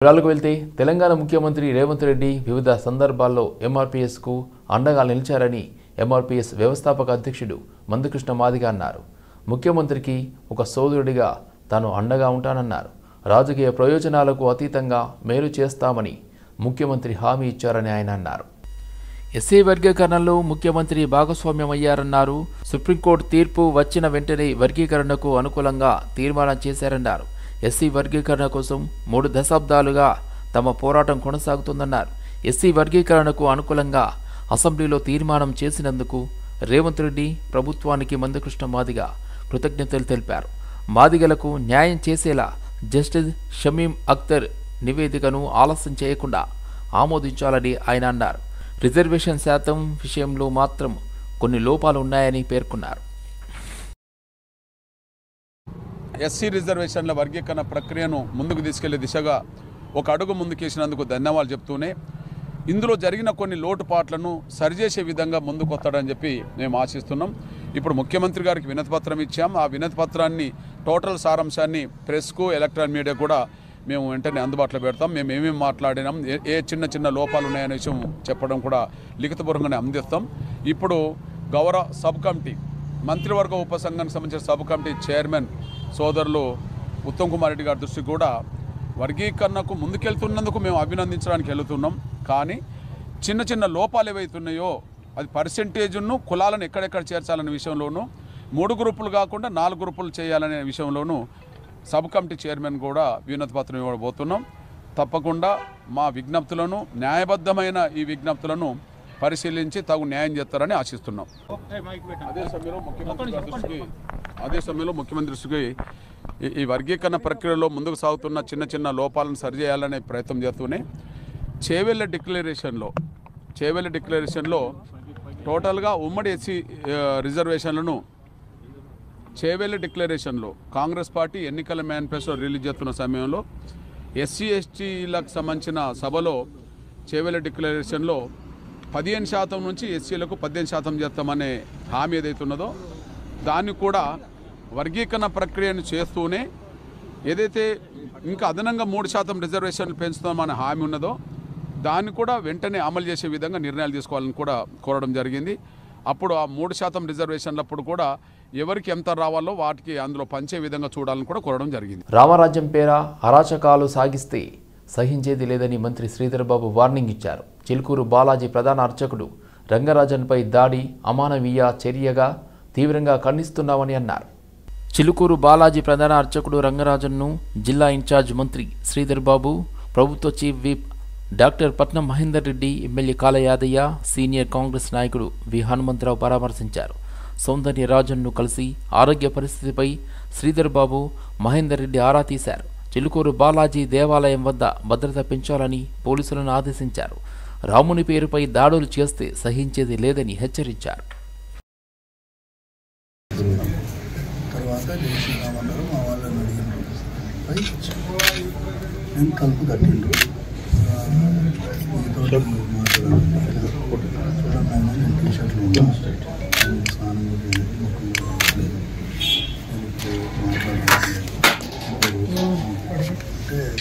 వివరాలకు వెళ్తే తెలంగాణ ముఖ్యమంత్రి రేవంత్ రెడ్డి వివిధ సందర్భాల్లో ఎంఆర్పీఎస్కు అండగా నిలిచారని ఎంఆర్పీఎస్ వ్యవస్థాపక అధ్యక్షుడు మందకృష్ణ మాదిగ అన్నారు. ముఖ్యమంత్రికి ఒక సోదరుడిగా తాను అండగా ఉంటానన్నారు. రాజకీయ ప్రయోజనాలకు అతీతంగా మేలు చేస్తామని ముఖ్యమంత్రి హామీ ఇచ్చారని ఆయన అన్నారు. ఎస్సీ వర్గీకరణలో ముఖ్యమంత్రి భాగస్వామ్యమయ్యారన్నారు. సుప్రీంకోర్టు తీర్పు వచ్చిన వెంటనే వర్గీకరణకు అనుకూలంగా తీర్మానం చేశారన్నారు. ఎస్సీ వర్గీకరణ కోసం 3 దశాబ్దాలుగా తమ పోరాటం కొనసాగుతుందన్నారు. ఎస్సీ వర్గీకరణకు అనుకూలంగా అసెంబ్లీలో తీర్మానం చేసినందుకు రేవంత్ రెడ్డి ప్రభుత్వానికి మందకృష్ణ మాదిగ కృతజ్ఞతలు తెలిపారు. మాదిగలకు న్యాయం చేసేలా జస్టిస్ షమీం అఖ్తర్ నివేదికను ఆలస్యం చేయకుండా ఆమోదించాలని ఆయన అన్నారు. రిజర్వేషన్ శాతం విషయంలో మాత్రం కొన్ని లోపాలు ఉన్నాయని పేర్కొన్నారు. ఎస్సీ రిజర్వేషన్ల వర్గీకరణ ప్రక్రియను ముందుకు తీసుకెళ్లే దిశగా ఒక అడుగు ముందుకేసినందుకు ధన్యవాదాలు చెప్తూనే ఇందులో జరిగిన కొన్ని లోటుపాట్లను సరిచేసే విధంగా ముందుకు వస్తాడని చెప్పి మేము ఆశిస్తున్నాం. ఇప్పుడు ముఖ్యమంత్రి గారికి వినతిపత్రం ఇచ్చాం. ఆ వినతిపత్రాన్ని టోటల్ సారాంశాన్ని ప్రెస్కు ఎలక్ట్రానిక్ మీడియా కూడా మేము వెంటనే అందుబాటులో పెడతాం. మేము ఏమేమి మాట్లాడినాం, ఏ చిన్న చిన్న లోపాలు ఉన్నాయనే విషయం చెప్పడం కూడా లిఖితపూర్వకంగానే అందిస్తాం. ఇప్పుడు గౌరవ సబ్ కమిటీ మంత్రివర్గ ఉపసంఘానికి సంబంధించిన సబ్ కమిటీ చైర్మన్ సోదరులు ఉత్తమ్ కుమార్ రెడ్డి గారి దృష్టికి కూడా వర్గీకరణకు ముందుకెళ్తున్నందుకు మేము అభినందించడానికి వెళుతున్నాం. కానీ చిన్న చిన్న లోపాలు ఏవైతున్నాయో అది పర్సెంటేజ్ను కులాలను ఎక్కడెక్కడ చేర్చాలనే విషయంలోనూ 3 గ్రూపులు కాకుండా 4 గ్రూపులు చేయాలనే విషయంలోనూ సబ్ కమిటీ చైర్మన్ కూడా వినతిపత్రం ఇవ్వబోతున్నాం. తప్పకుండా మా విజ్ఞప్తులను న్యాయబద్ధమైన ఈ విజ్ఞప్తులను పరిశీలించి తగు న్యాయం చేస్తారని ఆశిస్తున్నాం. అదే సమయంలో ముఖ్యమంత్రి దృష్టికి ఈ వర్గీకరణ ప్రక్రియలో ముందుకు సాగుతున్న చిన్న చిన్న లోపాలను సరిచేయాలనే ప్రయత్నం చేస్తూనే చేవెళ్ళ డిక్లరేషన్లో టోటల్గా ఉమ్మడి ఎస్సీ రిజర్వేషన్లను చేవెళ్ళ డిక్లరేషన్లో కాంగ్రెస్ పార్టీ ఎన్నికల మేనిఫెస్టో రిలీజ్ చేస్తున్న సమయంలో ఎస్సీ ఎస్టీలకు సంబంధించిన సభలో చేవెళ్ళ డిక్లరేషన్లో 15% నుంచి ఎస్సీలకు 18% చేస్తామనే హామీ ఏదైతున్నదో దాన్ని కూడా వర్గీకరణ ప్రక్రియను చేస్తూనే ఏదైతే ఇంకా అదనంగా 3% రిజర్వేషన్లు పెంచుతామనే హామీ ఉన్నదో దాన్ని కూడా వెంటనే అమలు చేసే విధంగా నిర్ణయాలు తీసుకోవాలని కూడా కోరడం జరిగింది. అప్పుడు ఆ 3% రిజర్వేషన్లప్పుడు కూడా ఎవరికి ఎంత రావాలో వాటికి అందులో పంచే విధంగా చూడాలని కూడా కోరడం జరిగింది. రామరాజ్యం పేర అరాచకాలు సాగిస్తే సహించేది లేదని మంత్రి శ్రీధర్ బాబు వార్నింగ్ ఇచ్చారు. చిలుకూరు బాలాజీ ప్రధాన అర్చకుడు రంగరాజన్పై దాడి అమానవీయ చర్యగా తీవ్రంగా ఖండిస్తున్నామని అన్నారు. చిలుకూరు బాలాజీ ప్రధాన అర్చకుడు రంగరాజన్ను జిల్లా ఇన్ఛార్జ్ మంత్రి శ్రీధర్ బాబు, ప్రభుత్వ చీఫ్ విప్ డాక్టర్ పట్నం మహేందర్ రెడ్డి, ఎమ్మెల్యే కాల యాదయ్య, సీనియర్ కాంగ్రెస్ నాయకుడు వి హనుమంతరావు పరామర్శించారు. సౌందర్యరాజన్ను కలిసి ఆరోగ్య పరిస్థితిపై శ్రీధర్ బాబు, మహేందర్ రెడ్డి ఆరా తీశారు. చిలుకూరు బాలాజీ దేవాలయం వద్ద భద్రత పెంచాలని పోలీసులను ఆదేశించారు. రాముని పేరుపై దాడులు చేస్తే సహించేది లేదని హెచ్చరించారు.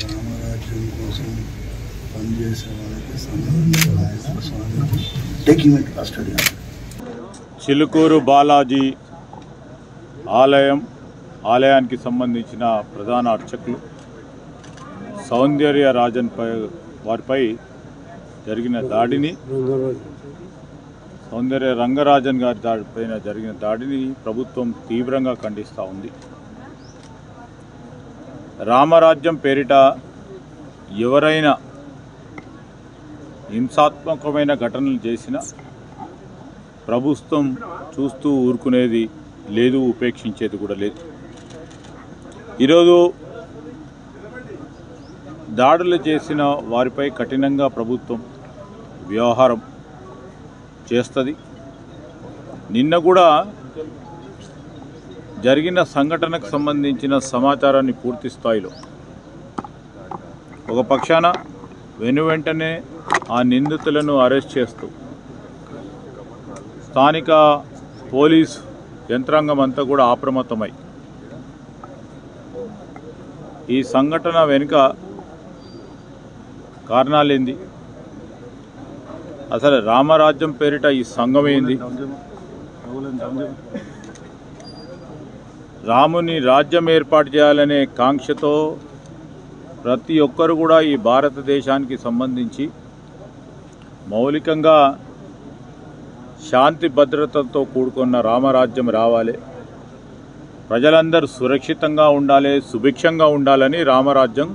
రామరాజ్యం కోసం పనిచేసే వాళ్ళకి చిలుకూరు బాలాజీ ఆలయానికి సంబంధించిన ప్రధాన అర్చకులు సౌందర్యరాజన్ వారిపై జరిగిన దాడిని రంగరాజన్ గారి పైన జరిగిన దాడిని ప్రభుత్వం తీవ్రంగా ఖండిస్తూ ఉంది. రామరాజ్యం పేరిట ఎవరైనా హింసాత్మకమైన ఘటనలు చేసినా ప్రభుత్వం చూస్తూ ఊరుకునేది లేదు, ఉపేక్షించేది కూడా లేదు. ఈరోజు దాడులు చేసిన వారిపై కఠినంగా ప్రభుత్వం వ్యవహారం చేస్తుంది. నిన్న కూడా జరిగిన సంఘటనకు సంబంధించిన సమాచారాన్ని పూర్తి స్థాయిలో ఒక పక్షాన వెనువెంటనే ఆ నిందితులను అరెస్ట్ చేస్తూ స్థానిక పోలీస్ యంత్రాంగం అంతా కూడా అప్రమత్తమై ఈ సంఘటన వెనుక కారణాలేంది, అసలు రామరాజ్యం పేరిట ఈ సంఘం ఏంది, రాముని రాజ్యం ఏర్పాటు చేయాలనే కాంక్షతో ప్రతి ఒక్కరు కూడా ఈ భారతదేశానికి సంబంధించి మౌలికంగా శాంతి భద్రతతో కూడుకున్న రామరాజ్యం రావాలి, ప్రజలందరూ సురక్షితంగా ఉండాలి, సుభిక్షంగా ఉండాలని రామరాజ్యం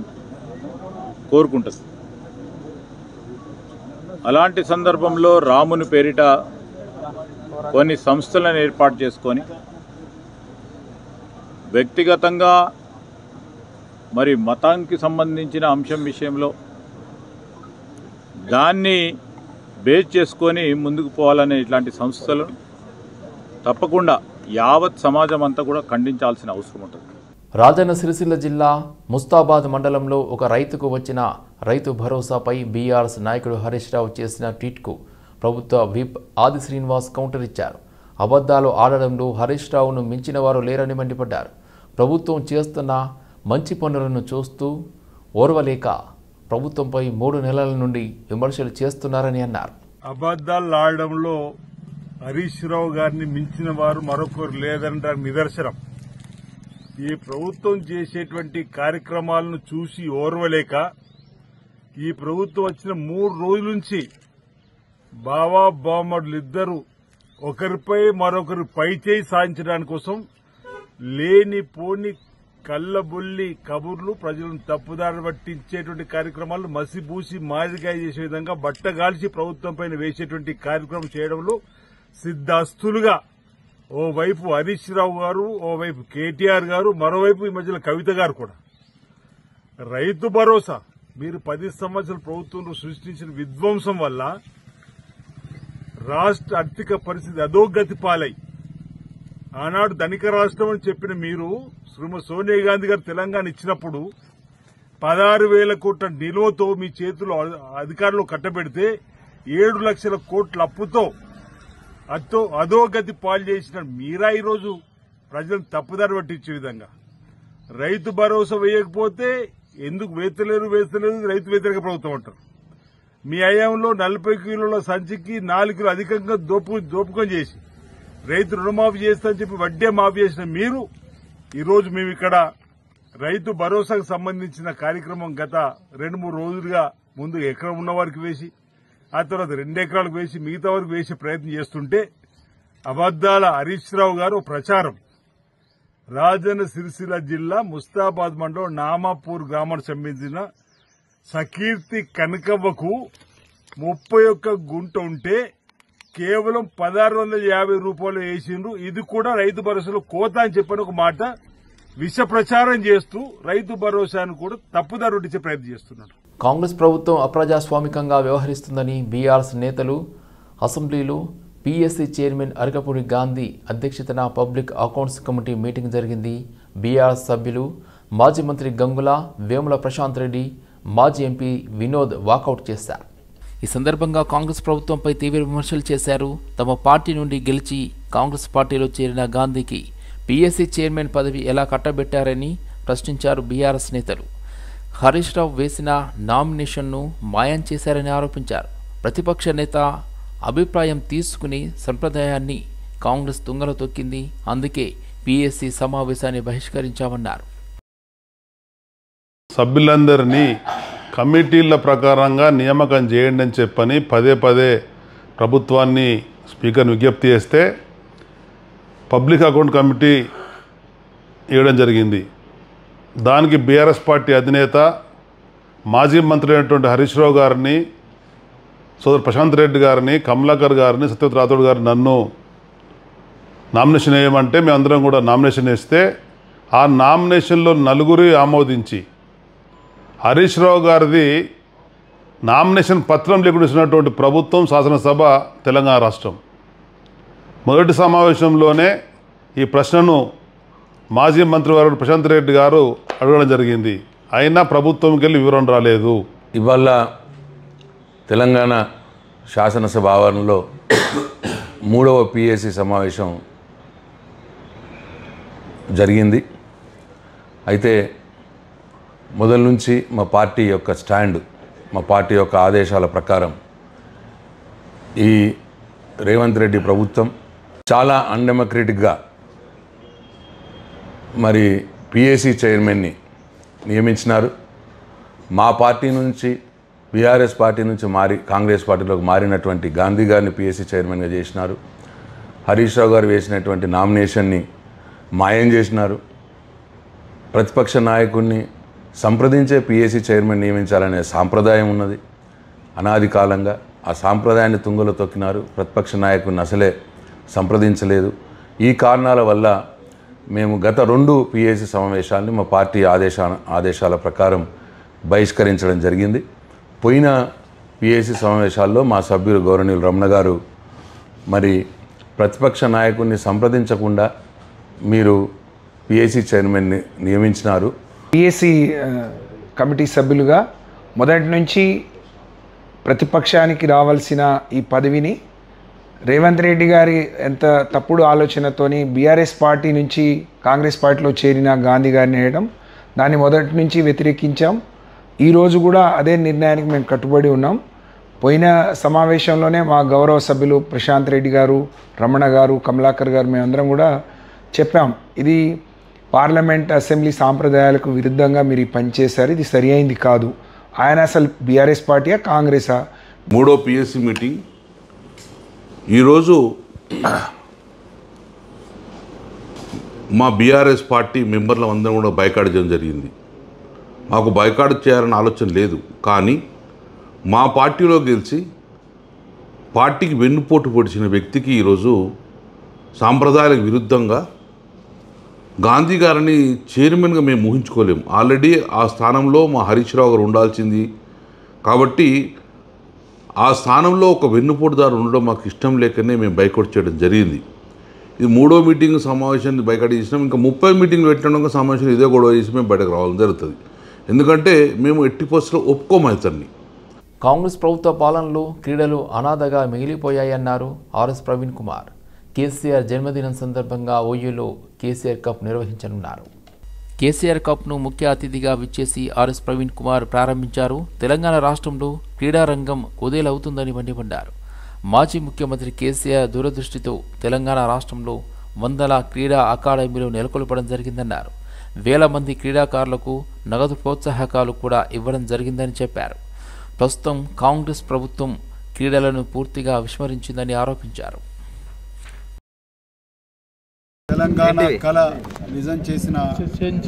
కోరుకుంటుంది. అలాంటి సందర్భంలో రాముని పేరిట కొన్ని సంస్థలను ఏర్పాటు చేసుకొని వ్యక్తిగతంగా మరి మతానికి సంబంధించిన అంశం విషయంలో దాన్ని బేస్ చేసుకొని ముందుకు పోవాలనే ఇట్లాంటి సంస్థలను తప్పకుండా యావత్ సమాజం అంతా కూడా ఖండించాల్సిన అవసరం ఉంటుంది. రాజన్న సిరిసిల్ల జిల్లా ముస్తాబాద్ మండలంలో ఒక రైతుకు వచ్చిన రైతు భరోసాపై బీఆర్ఎస్ నాయకుడు హరీష్ రావు చేసిన ట్వీట్కు ప్రభుత్వ విప్ ఆది శ్రీనివాస్ కౌంటర్ ఇచ్చారు. అబద్ధాలు ఆడడంలో హరీష్ రావును మించిన వారు లేరని మండిపడ్డారు. ప్రభుత్వం చేస్తున్న మంచి పనులను చూస్తూ ఓర్వలేక ప్రభుత్వంపై 3 నెలల నుండి విమర్శలు చేస్తున్నారని అన్నారు. అబద్ధాలు ఆడడంలో హరీష్ రావు గారిని మించిన వారు మరొకరు లేదనడానికి నిదర్శనం. ఈ ప్రభుత్వం చేసేటువంటి కార్యక్రమాలను చూసి ఓర్వలేక ఈ ప్రభుత్వం వచ్చిన 3 రోజుల నుంచి బావా బామ్మడులిద్దరూ ఒకరిపై మరొకరు పైచేయి సాధించడానికి కోసం లేనిపోని కళ్ళబొల్లి కబుర్లు, ప్రజలను తప్పుదారి పట్టించేటువంటి కార్యక్రమాలు మసిబూసి మాదిరికాయ చేసే విధంగా బట్టగాల్చి ప్రభుత్వం పైన వేసేటువంటి కార్యక్రమం చేయడంలో సిద్ధాస్తులుగా ఓవైపు హరీష్ రావు గారు, ఓవైపు కేటీఆర్ గారు, మరోవైపు ఈ మధ్యలో కవిత గారు కూడా. రైతు భరోసా మీరు 10 సంవత్సరాల ప్రభుత్వంలో సృష్టించిన విధ్వంసం వల్ల రాష్ట్ర ఆర్థిక పరిస్థితి అధోగతి పాలై ఆనాడు ధనిక రాష్ట్రం అని చెప్పిన మీరు శ్రీమతి సోనియా గాంధీ గారు తెలంగాణ ఇచ్చినప్పుడు 16,000 కోట్ల నిల్వతో మీ చేతుల్లో అధికారంలో కట్టబెడితే 7 లక్షల కోట్ల అప్పుతో అధోగతి పాలు చేసిన మీరా ఈరోజు ప్రజలను తప్పుదారి పట్టించే విధంగా రైతు భరోసా వేయకపోతే ఎందుకు వేస్తలేరు రైతు వ్యతిరేక ప్రభుత్వం అంటారు. మీ హయాంలో 40 కిలోల సంచికి 4 కిలో అధికంగా దోపుకం చేసి రైతు రుణమాఫీ చేస్తామని చెప్పి వడ్డీ మాఫీ చేసిన మీరు ఈరోజు మేము ఇక్కడ రైతు భరోసాకు సంబంధించిన కార్యక్రమం గత 2-3 రోజులుగా ముందు ఎకరం ఉన్న వారికి వేసి ఆ తర్వాత 2 ఎకరాలకు వేసి మిగతా వరకు వేసే ప్రయత్నం చేస్తుంటే అబద్దాల హరీష్ రావు గారు ప్రచారం రాజన్న సిరిసిల్ల జిల్లా ముస్తాబాద్ మండలం నామాపూర్ గ్రామానికి సంబంధించిన సకీర్తి కనకవ్వకు 31 గుంట ఉంటే కేవలం 1,650 రూపాయలు వేసిండ్రు. ఇది కూడా రైతు భరోసాలో కోత అని చెప్పని ఒక మాట విష ప్రచారం చేస్తూ రైతు భరోసాను కూడా తప్పుదారి పట్టించే ప్రయత్నం చేస్తున్నారు. కాంగ్రెస్ ప్రభుత్వం అప్రజాస్వామికంగా వ్యవహరిస్తుందని బీఆర్ఎస్ నేతలు అసెంబ్లీలో పీఎస్సీ చైర్మన్ అరకపూడి గాంధీ అధ్యక్షతన పబ్లిక్ అకౌంట్స్ కమిటీ మీటింగ్ జరిగింది. బీఆర్ఎస్ సభ్యులు మాజీ మంత్రి గంగుల, వేముల ప్రశాంత్ రెడ్డి, మాజీ ఎంపీ వినోద్ వాకౌట్ చేశారు. ఈ సందర్భంగా కాంగ్రెస్ ప్రభుత్వంపై తీవ్ర విమర్శలు చేశారు. తమ పార్టీ నుండి గెలిచి కాంగ్రెస్ పార్టీలో చేరిన గాంధీకి పీఎస్సీ చైర్మన్ పదవి ఎలా కట్టబెట్టారని ప్రశ్నించారు బీఆర్ఎస్ నేతలు. హరీష్ రావు వేసిన నామినేషన్ను మాయం చేశారని ఆరోపించారు. ప్రతిపక్ష నేత అభిప్రాయం తీసుకుని సంప్రదాయాన్ని కాంగ్రెస్ తుంగలో తొక్కింది. అందుకే పీఎస్సీ సమావేశాన్ని బహిష్కరించామన్నారు. సభ్యులందరినీ కమిటీల ప్రకారంగా నియామకం చేయండి అని చెప్పని పదే ప్రభుత్వాన్ని స్పీకర్ని విజ్ఞప్తి చేస్తే పబ్లిక్ అకౌంట్ కమిటీ ఇవ్వడం జరిగింది. దానికి బీఆర్ఎస్ పార్టీ అధినేత మాజీ మంత్రి అయినటువంటి హరీష్ రావు గారిని, సోదరు ప్రశాంత్ రెడ్డి గారిని, కమలాకర్ గారిని, సత్యవతి రాథోడ్ గారిని నన్ను నామినేషన్ వేయమంటే మేమందరం కూడా నామినేషన్ వేస్తే ఆ నామినేషన్లో 4 ఆమోదించి హరీష్ రావు గారిది నామినేషన్ పత్రం లేకుండా ఇచ్చినటువంటి ప్రభుత్వం శాసనసభ తెలంగాణ రాష్ట్రం. మొదటి సమావేశంలోనే ఈ ప్రశ్నను మాజీ మంత్రివర్యుడు ప్రశాంత్ రెడ్డి గారు అడగడం జరిగింది. అయినా ప్రభుత్వంకి వెళ్ళి వివరణ రాలేదు. ఇవాళ తెలంగాణ శాసనసభ ఆవరణలో 3వ పీఎస్సీ సమావేశం జరిగింది. అయితే మొదల నుంచి మా పార్టీ యొక్క స్టాండ్ మా పార్టీ యొక్క ఆదేశాల ప్రకారం ఈ రేవంత్ రెడ్డి ప్రభుత్వం చాలా అన్డెమోక్రటిక్గా మరి పిఏసీ చైర్మన్ని నియమించినారు. మా పార్టీ నుంచి బీఆర్ఎస్ పార్టీ నుంచి కాంగ్రెస్ పార్టీలోకి మారినటువంటి గాంధీ గారిని పిఏసీ చైర్మన్గా చేసినారు. హరీష్ రావు గారు వేసినటువంటి నామినేషన్ని మాయం చేసినారు. ప్రతిపక్ష నాయకుడిని సంప్రదించే పిఏసీ చైర్మన్ నియమించాలనే సాంప్రదాయం ఉన్నది అనాది కాలంగా. ఆ సాంప్రదాయాన్ని తుంగలో తొక్కినారు. ప్రతిపక్ష నాయకుడిని అసలే సంప్రదించలేదు. ఈ కారణాల వల్ల మేము గత 2 పిఏసీ సమావేశాలని మా పార్టీ ఆదేశాల ప్రకారం బహిష్కరించడం జరిగింది. పోయిన పిఏసీ సమావేశాల్లో మా సభ్యులు గౌరవనీయులు రమణ గారు మరి ప్రతిపక్ష నాయకుడిని సంప్రదించకుండా మీరు పిఏసీ చైర్మన్ని నియమించినారు. పిఏసీ కమిటీ సభ్యులుగా మొదటి నుంచి ప్రతిపక్షానికి రావాల్సిన ఈ పదవిని రేవంత్ రెడ్డి గారి ఎంత తప్పుడు ఆలోచనతోని బీఆర్ఎస్ పార్టీ నుంచి కాంగ్రెస్ పార్టీలో చేరిన గాంధీ గారిని వేయడం, దాన్ని మొదటి నుంచి వ్యతిరేకించాం. ఈరోజు కూడా అదే నిర్ణయానికి మేము కట్టుబడి ఉన్నాం. పోయిన సమావేశంలోనే మా గౌరవ సభ్యులు ప్రశాంత్ రెడ్డి గారు, రమణ గారు, కమలాకర్ గారు మేమందరం కూడా చెప్పాం, ఇది పార్లమెంట్ అసెంబ్లీ సాంప్రదాయాలకు విరుద్ధంగా మీరు పనిచేశారు, ఇది సరి అయింది కాదు. ఆయన అసలు బీఆర్ఎస్ పార్టీయా కాంగ్రెసా? 3వ పిఎస్సి మీటింగ్ ఈరోజు మా బీఆర్ఎస్ పార్టీ మెంబర్లు అందరం కూడా బైకాట్ చేయడం జరిగింది. మాకు బైకాట్ చేయాలన్న ఆలోచన లేదు, కానీ మా పార్టీలో గెలిచి పార్టీకి వెన్నుపోటు పొడిచిన వ్యక్తికి ఈరోజు సాంప్రదాయాలకు విరుద్ధంగా గాంధీ గారిని చైర్మన్గా మేము ఊహించుకోలేము. ఆల్రెడీ ఆ స్థానంలో మా హరీష్ రావు గారు ఉండాల్సింది కాబట్టి ఆ స్థానంలో ఒక వెన్నుపోటుదారు ఉండడం మాకు ఇష్టం లేకనే మేము బైకాట్ చేయడం జరిగింది. ఇది 3వ మీటింగ్ సమావేశాన్ని బైకాట్ చేసినాం. ఇంకా 30 మీటింగ్లు పెట్టడం సమావేశం ఇదే గొడవ చేసి మేము బయటకు రావాలని జరుగుతుంది. ఎందుకంటే మేము ఎట్టి పరిస్థితుల్లో ఒప్పుకోమైతాన్ని. కాంగ్రెస్ ప్రభుత్వ పాలనలో క్రీడలు అనాథగా మిగిలిపోయాయన్నారు ఆర్ఎస్ ప్రవీణ్ కుమార్. కేసీఆర్ జన్మదినం సందర్భంగా ఓయూలో కేసీఆర్ కప్ నిర్వహించనున్నారు. కేసీఆర్ కప్ను ముఖ్య అతిథిగా విచ్చేసి ఆర్ఎస్ ప్రవీణ్ కుమార్ ప్రారంభించారు. తెలంగాణ రాష్ట్రంలో క్రీడారంగం కుదేలవుతుందని మండిపడ్డారు. మాజీ ముఖ్యమంత్రి కేసీఆర్ దూరదృష్టితో తెలంగాణ రాష్ట్రంలో 100 క్రీడా అకాడమీలు నెలకొల్పడం జరిగిందన్నారు. వేల మంది క్రీడాకారులకు నగదు ప్రోత్సాహకాలు కూడా ఇవ్వడం జరిగిందని చెప్పారు. ప్రస్తుతం కాంగ్రెస్ ప్రభుత్వం క్రీడలను పూర్తిగా విస్మరించిందని ఆరోపించారు. తెలంగాణ కళ నిజం చేసిన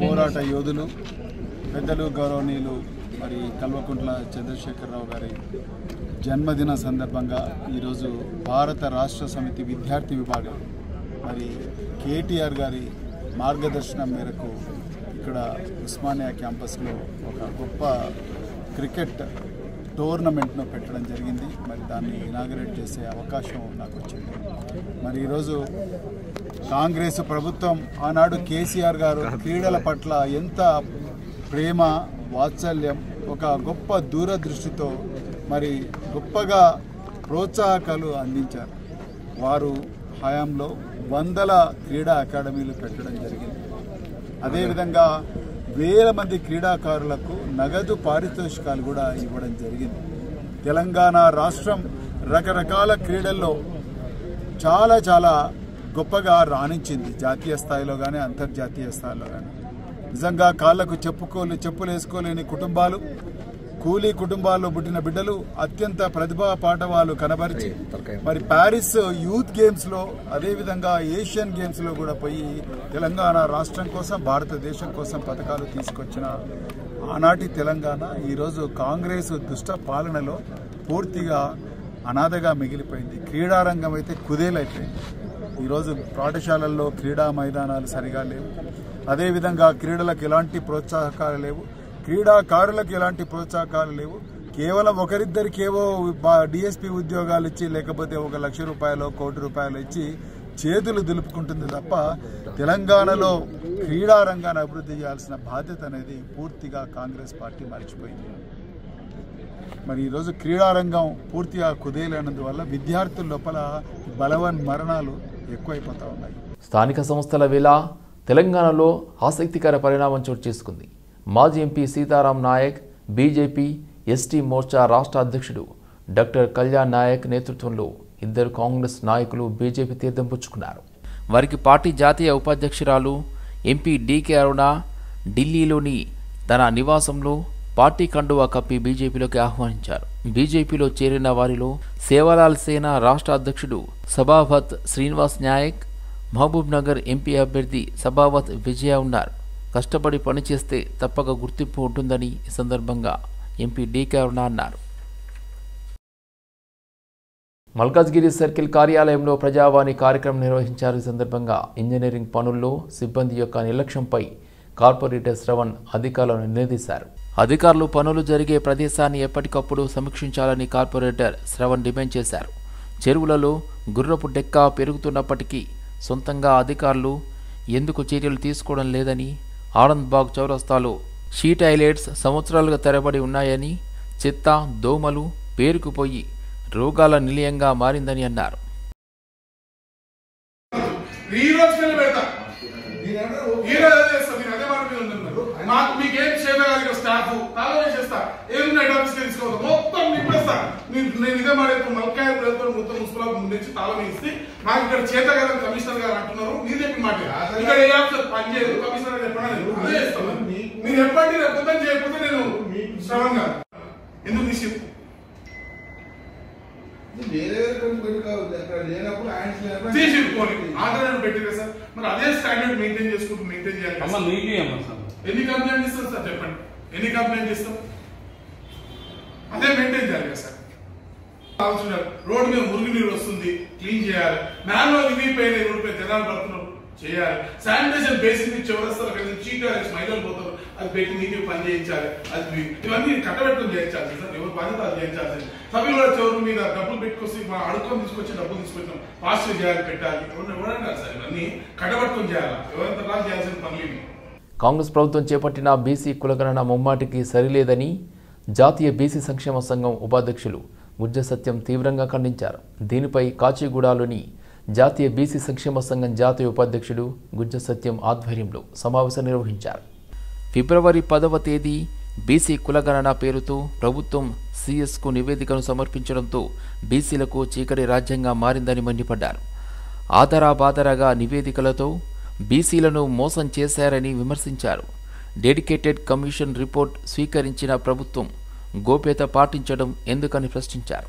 పోరాట యోధులు పెద్దలు గౌరవనీయులు మరి కల్వకుంట్ల చంద్రశేఖరరావు గారి జన్మదిన సందర్భంగా ఈరోజు భారత రాష్ట్ర సమితి విద్యార్థి విభాగం మరి కేటీఆర్ గారి మార్గదర్శనం మేరకు ఇక్కడ ఉస్మానియా క్యాంపస్లో ఒక గొప్ప క్రికెట్ టోర్నమెంట్ను పెట్టడం జరిగింది. మరి దాన్ని ఇనాగరేట్ చేసే అవకాశం నాకు వచ్చింది. మరి ఈరోజు కాంగ్రెస్ ప్రభుత్వం ఆనాడు కేసీఆర్ గారు క్రీడల పట్ల ఎంత ప్రేమ వాత్సల్యం, ఒక గొప్ప దూరదృష్టితో మరి గొప్పగా ప్రోత్సాహకాలు అందించారు. వారు హయాంలో 100 క్రీడా అకాడమీలు పెట్టడం జరిగింది. అదేవిధంగా వేల మంది క్రీడాకారులకు నగదు పారితోషికాలు కూడా ఇవ్వడం జరిగింది. తెలంగాణ రాష్ట్రం రకరకాల క్రీడల్లో చాలా చాలా గొప్పగా రాణించింది, జాతీయ స్థాయిలో కానీ అంతర్జాతీయ స్థాయిలో కానీ. నిజంగా కాళ్లకు చెప్పులు వేసుకోలేని కుటుంబాలు, కూలీ కుటుంబాల్లో పుట్టిన బిడ్డలు అత్యంత ప్రతిభా పాఠవాలు కనబరిచి మరి ప్యారిస్ యూత్ గేమ్స్లో అదేవిధంగా ఏషియన్ గేమ్స్లో కూడా పోయి తెలంగాణ రాష్ట్రం కోసం, భారతదేశం కోసం పథకాలు తీసుకొచ్చిన ఆనాటి తెలంగాణ ఈరోజు కాంగ్రెస్ దుష్ట పాలనలో పూర్తిగా అనాథగా మిగిలిపోయింది. క్రీడారంగం అయితే కుదేలైపోయింది. ఈరోజు పాఠశాలల్లో క్రీడా మైదానాలు సరిగా లేవు. అదేవిధంగా క్రీడలకు ఎలాంటి ప్రోత్సాహకాలు లేవు, క్రీడాకారులకు ఎలాంటి ప్రోత్సాహకాలు లేవు. కేవలం ఒకరిద్దరికేవో డిఎస్పీ ఉద్యోగాలు ఇచ్చి లేకపోతే 1 లక్ష రూపాయలు, 1 కోటి రూపాయలు ఇచ్చి చేతులు దులుపుకుంటుంది తప్ప తెలంగాణలో క్రీడారంగాన్ని అభివృద్ధి చేయాల్సిన బాధ్యత అనేది పూర్తిగా కాంగ్రెస్ పార్టీ మర్చిపోయింది. మరి ఈరోజు క్రీడారంగం పూర్తిగా కుదేలైనందువల్ల విద్యార్థుల లోపల బలవన్ మరణాలు ఎక్కువైపోతూ ఉన్నాయి. స్థానిక సంస్థల వేళ తెలంగాణలో ఆసక్తికర పరిణామం చోటు చేసుకుంది. మాజీ ఎంపీ సీతారాం నాయక్ బీజేపీ ఎస్టీ మోర్చా రాష్ట్ర అధ్యక్షుడు డాక్టర్ కళ్యాణ్ నాయక్ నేతృత్వంలో ఇద్దరు కాంగ్రెస్ నాయకులు బీజేపీ తీర్థం పుచ్చుకున్నారు. వారికి పార్టీ జాతీయ ఉపాధ్యక్షురాలు ఎంపీ డీకే అరుణ ఢిల్లీలోని తన నివాసంలో పార్టీ కండువా కప్పి బీజేపీలోకి ఆహ్వానించారు. బీజేపీలో చేరిన వారిలో సేవాలాల్ సేన రాష్ట్ర అధ్యక్షుడు సభావత్ శ్రీనివాస్ నాయక్, మహబూబ్ నగర్ ఎంపీ అభ్యర్థి సభావత్ విజయ ఉన్నారు. కష్టపడి పనిచేస్తే తప్పక గుర్తింపు ఉంటుందని ఈ సందర్భంగా ఎంపీ డీకే అరుణ అన్నారు. మల్కాజ్గిరి సర్కిల్ కార్యాలయంలో ప్రజావాణి కార్యక్రమం నిర్వహించారు. ఈ సందర్భంగా ఇంజనీరింగ్ పనుల్లో సిబ్బంది యొక్క నిర్లక్ష్యంపై కార్పొరేటర్ శ్రవణ్ అధికారులను నిలదీశారు. అధికారులు పనులు జరిగే ప్రదేశాన్ని ఎప్పటికప్పుడు సమీక్షించాలని కార్పొరేటర్ శ్రవణ్ డిమాండ్ చేశారు. చెరువులలో గుర్రపు డెక్క పెరుగుతున్నప్పటికీ సొంతంగా అధికారులు ఎందుకు చర్యలు తీసుకోవడం లేదని, ఆనంద్బాగ్ చౌరస్తాలో షీ టాయిలెట్స్ సంవత్సరాలుగా తెరబడి ఉన్నాయని, చెత్త దోమలు పేరుకుపోయి రోగాల నిలయంగా మారిందని అన్నారు. నాకు మీకేం చేయగలిగిన స్టాఫ్ తాళమే చేస్తా ఏమున్నా హెడ్ ఆఫీస్ తీసుకోవద్దు మొత్తం నింపేస్తా. నేను ఇదే మాట మల్కాయ ప్రజలతో మొత్తం మున్సిపల్ నుంచి తాళం ఇస్తే నాకు ఇక్కడ చేత కదా కమిషనర్ గారు అంటున్నారు. మీరు చెప్పిన మాట ఇక్కడ ఏ ఆఫీసర్ పనిచేయదు, కమిషనర్ చెప్పినా అదే చేస్తాను. మీరు ఎప్పటి రేపు చేయకపోతే నేను శ్రవణ్ గారు ఎందుకు తీసుకు తీసుకోవాలి ఆధారాలు పెట్టిరే సార్. మరి అదే స్టాండర్డ్ మెయింటైన్ చేసుకుంటూ మెయింటైన్ చేయాలి. ఎన్ని కంప్లైంట్ ఇస్తాం సార్ చెప్పండి, ఎన్ని కంప్లైంట్ ఇస్తాం? అదే మెయింటైన్ చేయాలి కదా సార్. రోడ్డు మీద మురుగు నీరు వస్తుంది, క్లీన్ చేయాలి. మ్యాన్యువల్ విరిగిపోయిన రోడ్డుపై జనాలు పడుతున్నారు, చేయాలి. శానిటైజేషన్ బేసిక్ చివరస్తారు కదా, చీటాలు మహిళలు పోతారు, అది పెట్టి నీకు పని చేయించాలి. అది ఇవన్నీ కట్టబెట్టుకుని చేయించాలి సార్. ఎవరు బాధ్యత అది చేయించాలి. సభ్యులు కూడా చివరి మీద డబ్బులు పెట్టుకొచ్చి మా అడుకొని తీసుకొచ్చి డబ్బులు తీసుకొచ్చాం, పాజిటివ్ చేయాలి, పెట్టాలి. ఎవరంటారు సార్ ఇవన్నీ కట్టబెట్టుకుని చేయాలి. ఎవరంతా చేయాల్సిన పనులు. కాంగ్రెస్ ప్రభుత్వం చేపట్టిన బీసీ కులగణన ముమ్మాటికి సరిలేదని జాతీయ బీసీ సంక్షేమ సంఘం ఉపాధ్యక్షులు గుజ్జ సత్యం తీవ్రంగా ఖండించారు. దీనిపై కాచిగూడలోని జాతీయ బీసీ సంక్షేమ సంఘం జాతీయ ఉపాధ్యక్షుడు గుజ్జ సత్యం ఆధ్వర్యంలో సమావేశం నిర్వహించారు. ఫిబ్రవరి 10వ తేదీ బీసీ కులగణన పేరుతో ప్రభుత్వం సీఎస్కు నివేదికను సమర్పించడంతో బీసీలకు చీకటి రాజ్యంగా మారిందని మండిపడ్డారు. ఆధారాబాధారాగా నివేదికలతో బీసీలను మోసం చేశారని విమర్శించారు. డెడికేటెడ్ కమిషన్ రిపోర్ట్ స్వీకరించిన ప్రభుత్వం గోప్యత పాటించడం ఎందుకని ప్రశ్నించారు.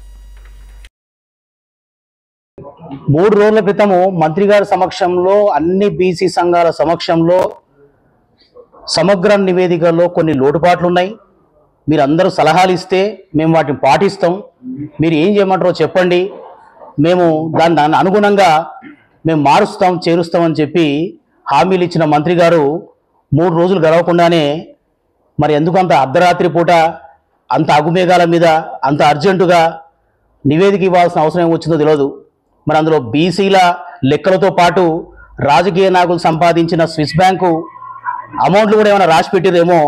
3 రోజుల క్రితము మంత్రి గారి సమక్షంలో అన్ని బీసీ సంఘాల సమక్షంలో సమగ్ర నివేదికలో కొన్ని లోటుపాట్లు ఉన్నాయి. మీరు అందరూ సలహాలు ఇస్తే మేము వాటిని పాటిస్తాం. మీరు ఏం చేయమంటారో చెప్పండి, మేము దాని అనుగుణంగా మేము మారుస్తాం, చేరుస్తామని చెప్పి హామీలు ఇచ్చిన మంత్రి గారు 3 రోజులు గడవకుండానే మరి ఎందుకు అంత అర్ధరాత్రి పూట అంత అగుమేఘాల మీద అంత అర్జెంటుగా నివేదిక ఇవ్వాల్సిన అవసరం ఏమొచ్చిందో తెలియదు. మరి అందులో బీసీల లెక్కలతో పాటు రాజకీయ నాయకులు సంపాదించిన స్విస్ బ్యాంకు అమౌంట్లు కూడా ఏమైనా రాసి పెట్టిరేమో.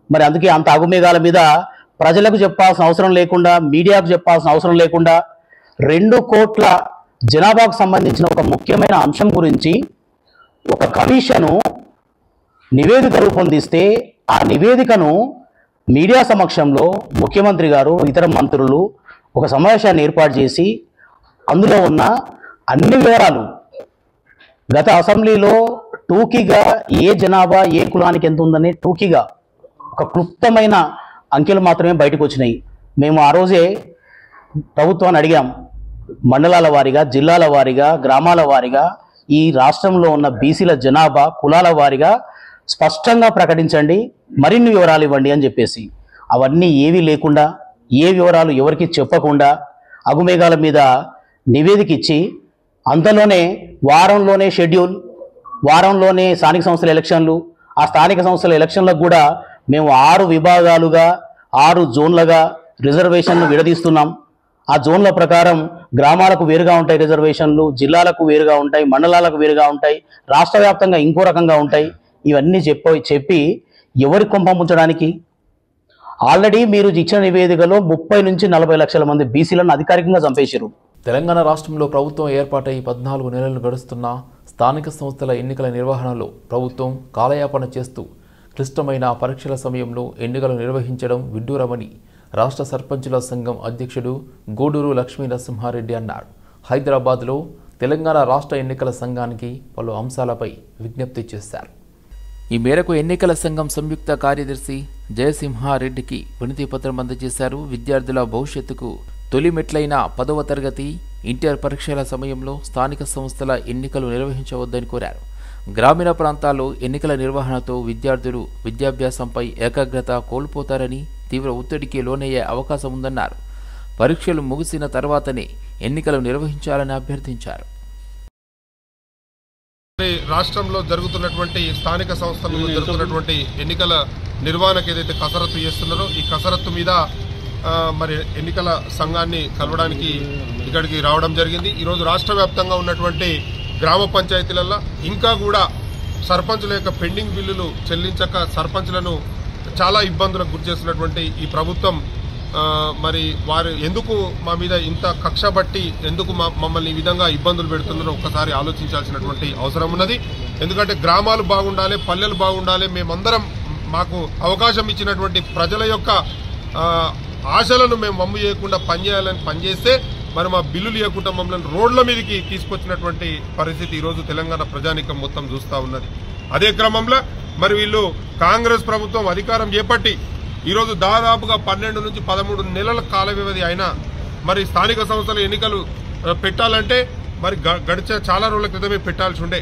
మరి అందుకే అంత అగుమేఘాల మీద ప్రజలకు చెప్పాల్సిన అవసరం లేకుండా, మీడియాకు చెప్పాల్సిన అవసరం లేకుండా 2 కోట్ల జనాభాకు సంబంధించిన ఒక ముఖ్యమైన అంశం గురించి ఒక కమిషను నివేదిక రూపొందిస్తే ఆ నివేదికను మీడియా సమక్షంలో ముఖ్యమంత్రి గారు ఇతర మంత్రులు ఒక సమావేశాన్ని ఏర్పాటు చేసి అందులో ఉన్న అన్ని వివరాలు గత అసెంబ్లీలో టూకీగా ఏ జనాభా ఏ కులానికి ఎంత ఉందని టూకీగా ఒక క్లుప్తమైన అంకెలు మాత్రమే బయటకు వచ్చినాయి. మేము ఆ రోజే ప్రభుత్వాన్ని అడిగాం, మండలాల వారీగా, జిల్లాల వారీగా, గ్రామాల వారీగా ఈ రాష్ట్రంలో ఉన్న బీసీల జనాభా కులాల వారీగా స్పష్టంగా ప్రకటించండి, మరిన్ని వివరాలు ఇవ్వండి అని చెప్పేసి. అవన్నీ ఏవీ లేకుండా, ఏ వివరాలు ఎవరికి చెప్పకుండా అగుమేఘాల మీద నివేదిక ఇచ్చి అంతలోనే వారంలోనే షెడ్యూల్, వారంలోనే స్థానిక సంస్థల ఎలక్షన్లు, ఆ స్థానిక సంస్థల ఎలక్షన్లకు కూడా మేము 6 విభాగాలుగా 6 జోన్లుగా రిజర్వేషన్లు విడదీస్తున్నాం. ఆ జోన్ల ప్రకారం గ్రామాలకు వేరుగా ఉంటాయి రిజర్వేషన్లు, జిల్లాలకు వేరుగా ఉంటాయి, మండలాలకు వేరుగా ఉంటాయి, రాష్ట్ర వ్యాప్తంగా ఇంకో రకంగా ఉంటాయి. ఇవన్నీ చెప్పి ఎవరి కొంప ముంచడానికి? ఆల్రెడీ మీరు ఇచ్చిన నివేదికలో 30 నుంచి 40 లక్షల మంది బీసీలను అధికారికంగా చంపేశారు. తెలంగాణ రాష్ట్రంలో ప్రభుత్వం ఏర్పాటై 14 నెలలు గడుస్తున్నా స్థానిక సంస్థల ఎన్నికల నిర్వహణలో ప్రభుత్వం కాలయాపన చేస్తూ క్లిష్టమైన పరీక్షల సమయంలో ఎన్నికలు నిర్వహించడం విడ్డూరమని రాష్ట్ర సర్పంచుల సంఘం అధ్యక్షుడు గూడూరు లక్ష్మీ నరసింహారెడ్డి అన్నారు. హైదరాబాద్లో తెలంగాణ రాష్ట్ర ఎన్నికల సంఘానికి పలు అంశాలపై విజ్ఞప్తి చేశారు. ఈ మేరకు ఎన్నికల సంఘం సంయుక్త కార్యదర్శి జయసింహారెడ్డికి వినతి పత్రం అందజేశారు. విద్యార్థుల భవిష్యత్తుకు తొలి మెట్లైన 10వ తరగతి ఇంటర్ పరీక్షల సమయంలో స్థానిక సంస్థల ఎన్నికలు నిర్వహించవద్దని కోరారు. గ్రామీణ ప్రాంతాల్లో ఎన్నికల నిర్వహణతో విద్యార్థులు విద్యాభ్యాసంపై ఏకాగ్రత కోల్పోతారని, తీవ్ర ఒత్తిడికి లోనయ్యే అవకాశం ఉందన్నారు. పరీక్షలు ముగిసిన తర్వాతనే ఎన్నికలు నిర్వహించాలని అభ్యర్థించారు. రాష్ట్రంలో జరుగుతున్నటువంటి స్థానిక సంస్థల్లో జరుగుతున్నటువంటి ఎన్నికల నిర్వహణకు ఏదైతే కసరత్తు చేస్తున్నారో ఈ కసరత్తు మీద మరి ఎన్నికల సంఘాన్ని కలవడానికి ఇక్కడికి రావడం జరిగింది. ఈరోజు రాష్ట్ర వ్యాప్తంగా ఉన్నటువంటి గ్రామ పంచాయతీలలో ఇంకా కూడా సర్పంచుల యొక్క పెండింగ్ బిల్లులు చెల్లించక సర్పంచులను చాలా ఇబ్బందులకు గురి చేస్తున్నటువంటి ఈ ప్రభుత్వం మరి వారు ఎందుకు మా మీద ఇంత కక్ష బట్టి ఎందుకు మమ్మల్ని ఈ విధంగా ఇబ్బందులు పెడుతున్నారో ఒక్కసారి ఆలోచించాల్సినటువంటి అవసరం ఉన్నది. ఎందుకంటే గ్రామాలు బాగుండాలి, పల్లెలు బాగుండాలి, మేమందరం మాకు అవకాశం ఇచ్చినటువంటి ప్రజల యొక్క ఆశలను మేము వమ్ము చేయకుండా పనిచేయాలని పనిచేస్తే మరి మా బిల్లులు ఇవ్వకుండా మమ్మల్ని రోడ్ల మీదకి తీసుకొచ్చినటువంటి పరిస్థితి ఈరోజు తెలంగాణ ప్రజానీకం మొత్తం చూస్తూ ఉన్నది. అదే క్రమంలో మరి వీళ్ళు కాంగ్రెస్ ప్రభుత్వం అధికారం చేపట్టి ఈరోజు దాదాపుగా 12 నుంచి 13 నెలల కాల వ్యవధి అయినా మరి స్థానిక సంస్థల ఎన్నికలు పెట్టాలంటే మరి గడిచే చాలా రోజుల క్రితమే పెట్టాల్సి ఉండే.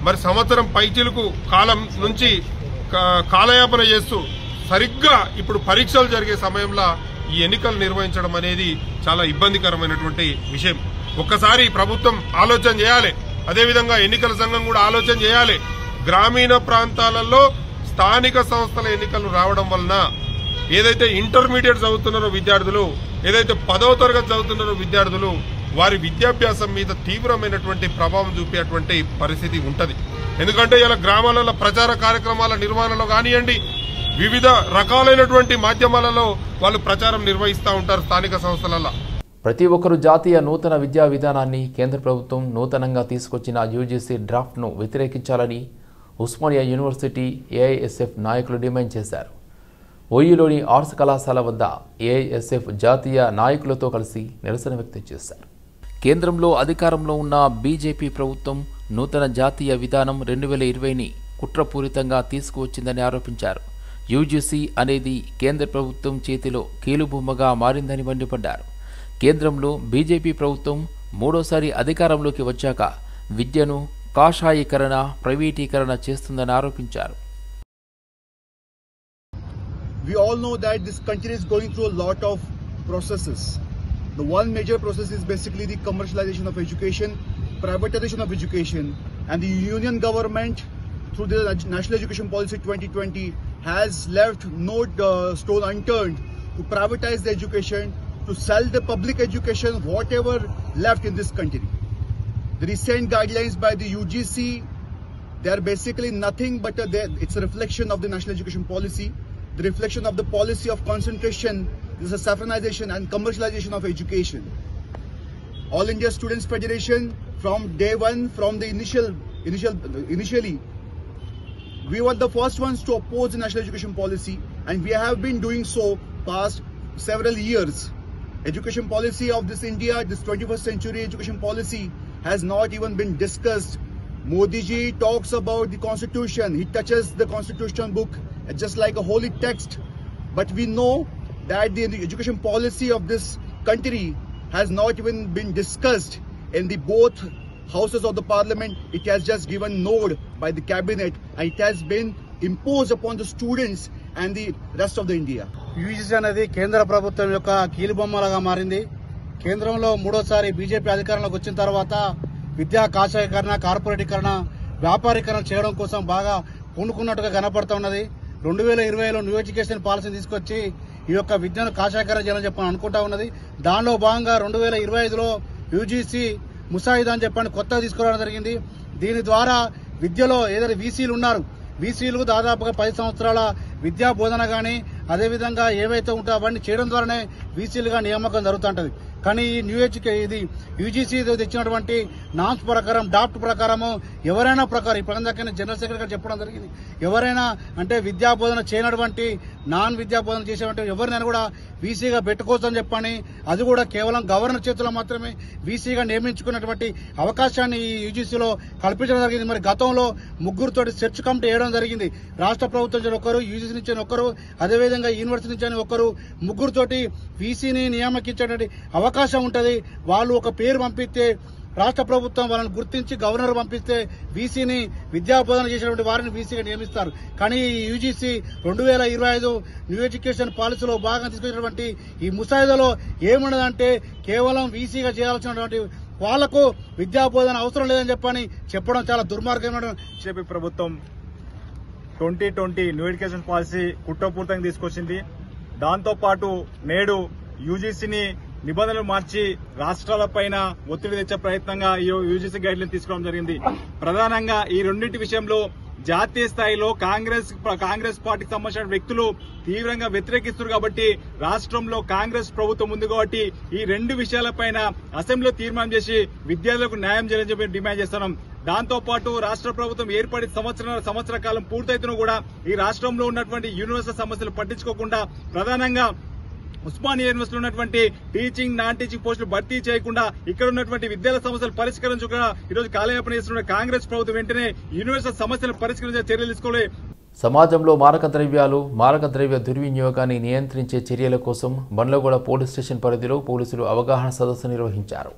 మరి సంవత్సరం పైచిలుకు కాలం నుంచి కాలయాపన చేస్తూ సరిగ్గా ఇప్పుడు పరీక్షలు జరిగే సమయంలో ఈ ఎన్నికలు నిర్వహించడం అనేది చాలా ఇబ్బందికరమైనటువంటి విషయం. ఒక్కసారి ప్రభుత్వం ఆలోచన చేయాలి. అదేవిధంగా ఎన్నికల సంఘం కూడా ఆలోచన చేయాలి. గ్రామీణ ప్రాంతాలలో స్థానిక సంస్థల ఎన్నికలు రావడం వలన ఏదైతే ఇంటర్మీడియట్ చదువుతున్నారో విద్యార్థులు, ఏదైతే 10వ తరగతి చదువుతున్నారో విద్యార్థులు, వారి విద్యాభ్యాసం మీద తీవ్రమైనటువంటి ప్రభావం చూపేటువంటి పరిస్థితి ఉంటది. ఎందుకంటే ఇలా గ్రామాలలో ప్రచార కార్యక్రమాల నిర్వహణలో కానివ్వండి, వివిధ రకాలైనటువంటి మాధ్యమాలలో వాళ్ళు ప్రచారం నిర్వహిస్తూ ఉంటారు స్థానిక సంస్థలలో. ప్రతి ఒక్కరూ జాతీయ నూతన విద్యా విధానాన్ని కేంద్ర ప్రభుత్వం నూతనంగా తీసుకొచ్చిన యూజీసీ డ్రాఫ్ట్ను వ్యతిరేకించాలని ఉస్మానియా యూనివర్సిటీ ఏఐఎస్ఎఫ్ నాయకులు డిమాండ్ చేశారు. ఓయూలోని ఆర్ట్స్ కళాశాల వద్ద ఏఐఎస్ఎఫ్ జాతీయ నాయకులతో కలిసి నిరసన వ్యక్తం చేశారు. కేంద్రంలో అధికారంలో ఉన్న బీజేపీ ప్రభుత్వం నూతన జాతీయ విధానం 2020ని కుట్రపూరితంగా తీసుకువచ్చిందని ఆరోపించారు. యూజీసీ అనేది కేంద్ర ప్రభుత్వం చేతిలో కీలుబొమ్మగా మారిందని మండిపడ్డారు. కేంద్రంలో బీజేపీ ప్రభుత్వం మూడోసారి అధికారంలోకి వచ్చాక విద్యను కాషాయీకరణ, ప్రైవేటీకరణ చేస్తుందని ఆరోపించారు. We all know that this country is going through a lot of processes. The one major process is basically the commercialization of education, privatization of education, and the union government through the National Education Policy 2020 has left no stone unturned to privatize the education, to sell the public education, whatever left in this country. The recent guidelines by the UGC, they are basically nothing but it's a reflection of the National Education Policy. The reflection of the policy of concentration, this is a saffronization and commercialization of education. All India Students Federation, from day one, from the initially, we were the first ones to oppose the National Education Policy, and we have been doing so past several years. Education policy of this India, this 21st century education policy has not even been discussed. Modi ji talks about the constitution, he touches the constitution book just like a holy text, but we know that the education policy of this country has not even been discussed in the both houses of the parliament. It has just given nod by the cabinet, and it has been imposed upon the students and the rest of the India. UGC అనేది కేంద్ర ప్రభుత్వం యొక్క కీలుబొమ్మలుగా మారింది. కేంద్రంలో మూడోసారి BJP అధికారంలోకి వచ్చిన తర్వాత విద్యా కాషాయీకరణ, కార్పొరేటీకరణ, వ్యాపారీకరణ చేయడం కోసం బాగా పూనుకున్నట్టుగా కనపడుతున్నది. 2020లో న్యూ ఎడ్యుకేషన్ పాలసీని తీసుకొచ్చి ఈ యొక్క విద్యను కాషాయకరణ చేయాలని చెప్పని అనుకుంటా ఉన్నది. దానిలో భాగంగా 2025లో యూజీసీ ముసాయిదా అని చెప్పని కొత్తగా తీసుకురావడం జరిగింది. దీని ద్వారా విద్యలో ఏదైతే వీసీలు ఉన్నారు, వీసీలు దాదాపుగా 10 సంవత్సరాల విద్యా బోధన కానీ అదేవిధంగా ఏవైతే ఉంటాయో అవన్నీ చేయడం ద్వారానే వీసీలుగా నియామకం జరుగుతుంటది. కానీ ఈ ఇది యూజీసీ తెచ్చినటువంటి నామ్స్ ప్రకారం డాప్ట్ ప్రకారము ఎవరైనా ప్రకారం ఇప్పుడు జనరల్ సెక్రటరీ గారు చెప్పడం జరిగింది, ఎవరైనా అంటే విద్యాబోధన చేయనటువంటి నాన్ విద్యాబోధన చేసేటువంటి ఎవరినైనా కూడా వీసీగా పెట్టుకోవచ్చు అని చెప్పని, అది కూడా కేవలం గవర్నర్ చేతిలో మాత్రమే వీసీగా నియమించుకున్నటువంటి అవకాశాన్ని ఈ యూజీసీలో కల్పించడం జరిగింది. మరి గతంలో ముగ్గురుతోటి సెర్చ్ కమిటీ వేయడం జరిగింది. రాష్ట్ర ప్రభుత్వం నుంచి ఒకరు, యూజీసీ నుంచి ఒకరు, అదేవిధంగా యూనివర్సిటీ నుంచి ఒకరు, ముగ్గురుతోటి వీసీని నియామకించేటువంటి అవకాశం ఉంటుంది. వాళ్ళు ఒక పేరు పంపిస్తే రాష్ట్ర ప్రభుత్వం వాళ్ళని గుర్తించి గవర్నర్ పంపిస్తే వీసీని విద్యాబోధన చేసినటువంటి వారిని వీసీగా నియమిస్తారు. కానీ ఈ యూజీసీ 2025 న్యూ ఎడ్యుకేషన్ పాలసీలో భాగంగా తీసుకొచ్చినటువంటి ఈ ముసాయిదాలో ఏమున్నదంటే కేవలం వీసీగా చేయాల్సినటువంటి వాళ్లకు విద్యాబోధన అవసరం లేదని చెప్పడం చాలా దుర్మార్గమైన. బీజేపీ ప్రభుత్వం 2020 న్యూ ఎడ్యుకేషన్ పాలసీ కుట్రపూర్తంగా తీసుకొచ్చింది. దాంతోపాటు నేడు యూజీసీని నిబంధనలు మార్చి రాష్ట్రాలపైన ఒత్తిడి తెచ్చే ప్రయత్నంగా ఈ యూజీసీ గైడ్లైన్ తీసుకోవడం జరిగింది. ప్రధానంగా ఈ రెండింటి విషయంలో జాతీయ స్థాయిలో కాంగ్రెస్ పార్టీకి సంబంధించిన వ్యక్తులు తీవ్రంగా వ్యతిరేకిస్తున్నారు. కాబట్టి రాష్ట్రంలో కాంగ్రెస్ ప్రభుత్వం ఉంది కాబట్టి ఈ రెండు విషయాలపైన అసెంబ్లీలో తీర్మానం చేసి విద్యార్థులకు న్యాయం చేయాలని చెప్పి డిమాండ్ చేస్తున్నాం. దాంతో పాటు రాష్ట్ర ప్రభుత్వం ఏర్పడి సంవత్సర కాలం పూర్తయితున్నా కూడా ఈ రాష్ట్రంలో ఉన్నటువంటి యూనివర్సిటీ సమస్యలు పట్టించుకోకుండా ప్రధానంగా ఉస్మానియా యూనివర్సిటీలో ఉన్నటువంటి టీచింగ్ నాన్ టీచింగ్ పోస్టులు భర్తీ చేయకుండా ఇక్కడ ఉన్నటువంటి విద్యార్థుల సమస్యలు పరిష్కరించకుండా ఈరోజు కాలయాపన చేస్తున్న కాంగ్రెస్ ప్రభుత్వం వెంటనే యూనివర్సిటీ సమస్యలు పరిష్కరించే చర్యలు తీసుకోవాలి. సమాజంలో మారక ద్రవ్యాలు, మారక ద్రవ్య దుర్వినియోగాన్ని నియంత్రించే చర్యల కోసం బండ్లగూడ పోలీస్ స్టేషన్ పరిధిలో పోలీసులు అవగాహన సదస్సు నిర్వహించారు.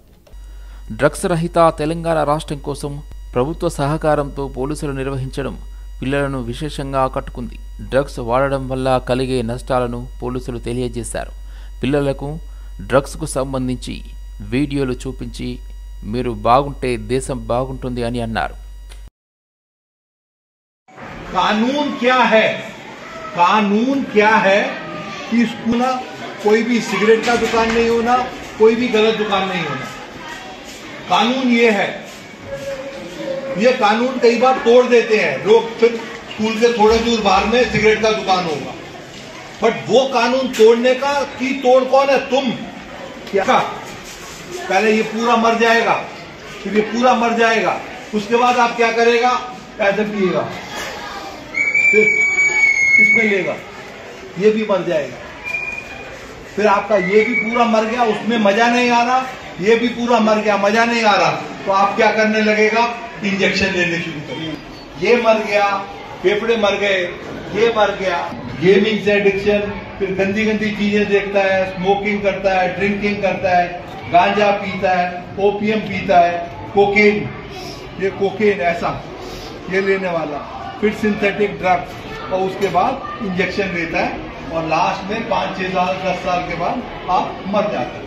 డ్రగ్స్ రహిత తెలంగాణ రాష్ట్రం కోసం ప్రభుత్వ సహకారంతో పోలీసులు నిర్వహించడం పిల్లలను విశేషంగా ఆకట్టుకుంది. డ్రగ్స్ వాడడం వల్ల కలిగే నష్టాలను పోలీసులు తెలియజేశారు. పిల్లలకు డ్రగ్స్కు సంబంధించి వీడియోలు చూపించి మీరు బాగుంటే దేశం బాగుంటుంది అని అన్నారు. कानून क्या है कि स्कूल कोई भी सिगरेट का दुकान नहीं होना, कोई भी गलत दुकान नहीं होना. कानून ये है. ये कानून कई बार तोड़ देते हैं लोग, फिर स्कूल के थोड़े दूर बाहर में सिगरेट का दुकान होगा. बट वो कानून तोड़ने का की तोड़ कौन है? तुम. क्या पहले ये पूरा मर जाएगा, फिर ये पूरा मर जाएगा, उसके बाद आप क्या करेगा? ऐसे पिएगा, फिर किसमें लेगा? ये भी मर जाएगा. फिर आपका ये भी पूरा मर गया, उसमें मजा नहीं आ रहा, ये भी पूरा मर गया, मजा नहीं आ रहा, तो आप क्या करने लगेगा? इंजेक्शन लेने शुरू करेंगे. ये मर गया, फेफड़े मर गए, ये मर गया. गेमिंग से एडिक्शन, फिर गंदी गंदी चीजें देखता है, स्मोकिंग करता है, ड्रिंकिंग करता है, गांजा पीता है, ओपियम पीता है, कोकेन, ये कोकेन ऐसा ये लेने वाला, फिर सिंथेटिक ड्रग्स, और उसके बाद इंजेक्शन लेता है, और लास्ट में 5-6 साल 10 साल के बाद आप मर जाते हैं.